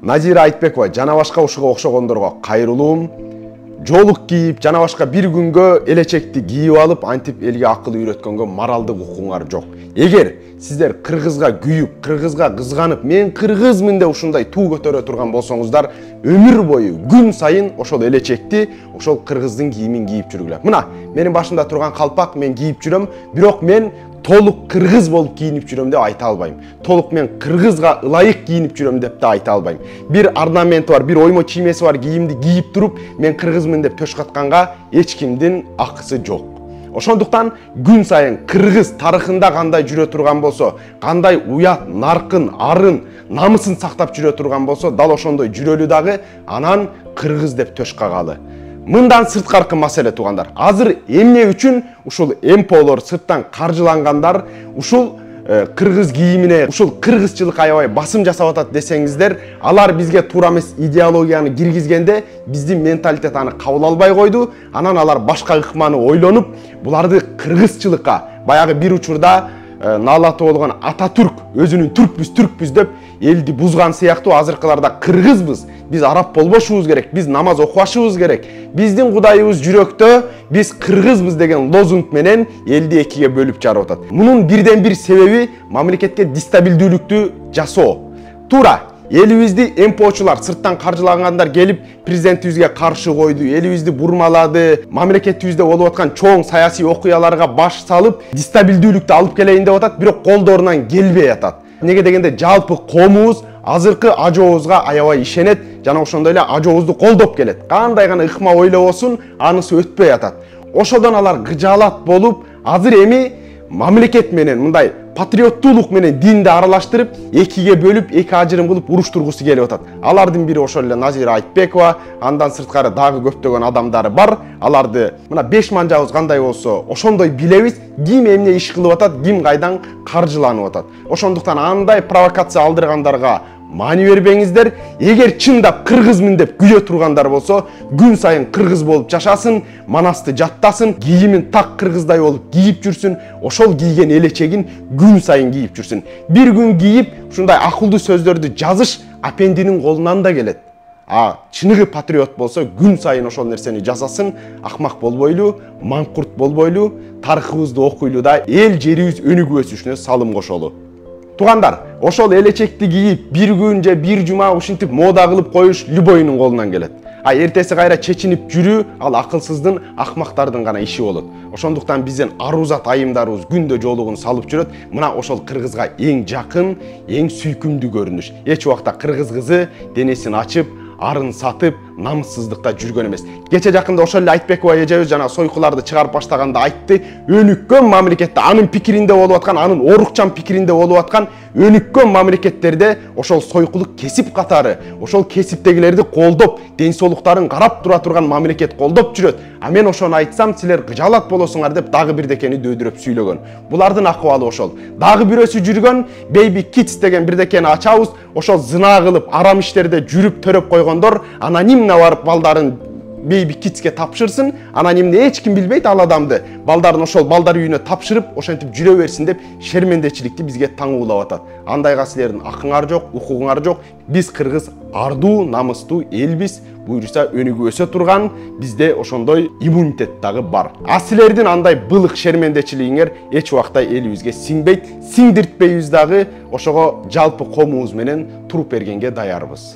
Назира Айтбекова жана башка ушуга окшогондорго кайрылуум. Жолук кийип, жана башка бир күнгө элечекти кийип алып, антип элге акыл үйрөткөнгө моралдык укугуңар жок. Эгер сиздер кыргызга күйүп, кыргызга кызганып, мен кыргызмын деп ушундай туу көтөрө турган болсоңуздар, өмүр бою күн сайын ошол элечекти, ошол кыргыздын кийимин кийип жүргүлө. Мына, менин башымда турган калпак мен кийип жүрөм, бирок мен толук кыргыз болуп кийинип жүрөм деп айта албайм. Толук мен кыргызга ылайык кийинип жүрөм деп да айта албайм. Бир орнаменти бар, бир оймо чиймеси бар кийимди кийип туруп, мен кыргызмын деп төш катканга эч кимдин акысы жок. Ошондуктан күн сайын кыргыз тарыхында кандай жүрө турган болсо, кандай уят, наркын, арын, намысын сактап жүрө турган болсо, дал ошондой жүрөлү дагы, анан кыргыз деп төш кагалы. Мындан сырткаркы маселе туугандар. Азыр эмне үчүн ушул МПОлор сырттан каржылангандар ушул кыргыз кийимине, ушул кыргызчылык аябай басым жасап атат десеңиздер, алар бизге туура эмес идеологияны киргизгенде биздин менталитет аны кабыл албай койду. Анан алар башка ыкманы ойлонуп, буларды кыргызчылыкка, баягы бир учурда наалаты болгон Ататүрк өзүнүн түркпүз деп элди бузган сыяктуу азыркыларда кыргызбыз, биз араб болбошубуз керек, биз намаз окубашыбыз керек, биздин кудайыбыз жүрөктө, биз кыргызбыз деген лозунг менен элди экиге бөлүп жарып атат. Мунун бирден бир себеби мамлекетке дестабилдүүлүктү жасоо. Туура элибизди МПОчулар, сырттан каржылагандар келип президентибизге каршы койду, элибизди бурмалады, мамлекетибизде болуп аткан чоң саясий окуяларга баш салып, дестабилдүүлүктү алып келейин деп атат, бирок колдорунан келбей атат. Неге дегенде жалпы коомубуз азыркы ажообузга аябай ишенет, жана ошондой эле ажообузду колдоп келет. Кандай гана ыкма ойлобосун, анысы өтпөй атат. Ошодон алар кыжаалат болуп, азыр эми мамлекет менен мындай патриоттуулук менен динди аралаштырып, экиге бөлүп, эки ажырым кылып уруштургусу келип атат. Алардын бири ошол эле Назира Айтбекова, андан сырткары дагы көптөгөн адамдары бар. Аларды мына 5 манжабыз кандай болсо, ошондой билебиз, ким эмне иш кылып атат, ким кайдан каржыланып атат. Ошондуктан андай провокация алдыргандарга маани бербеңиздер. Эгер чындап кыргызмын деп күлө тургандар болсо, күн сайын кыргыз болуп жашасын, манасты жаттасын, кийимин так кыргыздай болуп кийип жүрсүн, ошол кийген элечегин күн сайын кийип жүрсүн. Бир күн кийип, ушундай акылдуу сөздөрдү жазыш апендинин колунан да келет. Чыныгы патриот болсо, күн сайын ошол нерсени жасасын, акмак болбойлу, маңкурт болбойлу, тарыхыбызды окуйлу да эл жерибиз өнүгүп өсүшүнө салым кошолу. Туугандар, ошол элечекти кийип, бир күн же бир жума ушинтип мода кылып коюш любойнун колунан келет. Эртеси кайра чечинип жүрүү, ал акылсыздын, акмактардын гана иши болот. Ошондуктан биздин арузат айымдарыбыз күндө жолугун салып жүрөт. Мына ошол кыргызга эң жакын, эң сүйкүмдүү көрүнүш. Эч убакта кыргыз кызы денесин ачып, арын сатып, намыссыздыкта жүргөн эмес. Кече жакында ошол эле Айтбекова эжебиз жана сойкуларды чыгарып баштаганда айтты, өнүккөн мамлекетте, анын пикиринде болуп аткан, анын орукчан пикиринде болуп аткан өнүккөн мамлекеттерде ошол сойкулук кесип катары, ошол кесиптегилерди колдоп, ден соолуктарын карап тура турган мамлекет колдоп жүрөт. Мен ошону айтсам, силер кыжаалат болосуңар деп дагы бирдекени дөйдүрөп сүйлөгөн. Булардын акыбалы ошол. Дагы бирөөсү жүргөн, Baby Kids деген бирдекени ачабыз, ошол зына кылып, арам иштерде жүрүп төрөп койгондор анонимно барып балдарын Baby Kids'ке тапшырсын, анонимне эч ким билбейт ал адамды. Балдарын ошол балдар үйүнө тапшырып, ошентип жүрө берсин деп шермендечиликти бизге таңуулап атат. Андайга силердин акыңар жок, укугуңар жок. Биз кыргыз ардуу, намыстуу элбиз. Буюрса өнүгүп өсө турган, бизде ошондой иммунитет дагы бар. Силердин андай былык шермендечилигиңер эч убакта элибизге сиңбейт, сиңдиртпейбиз дагы. Ошого жалпы коомубуз менен туруп бергенге даярбыз.